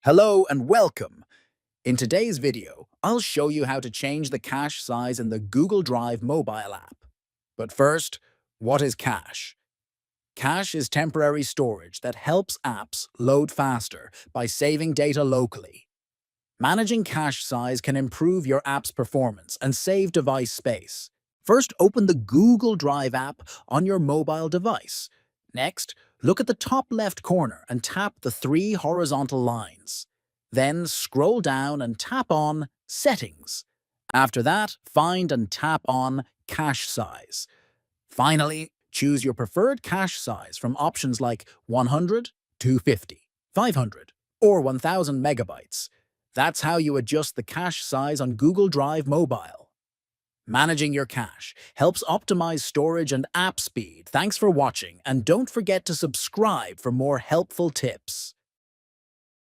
Hello and welcome. In today's video, I'll show you how to change the cache size in the Google Drive mobile app. But first, what is cache? Cache is temporary storage that helps apps load faster by saving data locally. Managing cache size can improve your app's performance and save device space. First, open the Google Drive app on your mobile device. Next, look at the top left corner and tap the three horizontal lines. Then scroll down and tap on Settings. After that, find and tap on Cache Size. Finally, choose your preferred cache size from options like 100, 250, 500, or 1000 megabytes. That's how you adjust the cache size on Google Drive Mobile. Managing your cache helps optimize storage and app speed. Thanks for watching, and don't forget to subscribe for more helpful tips.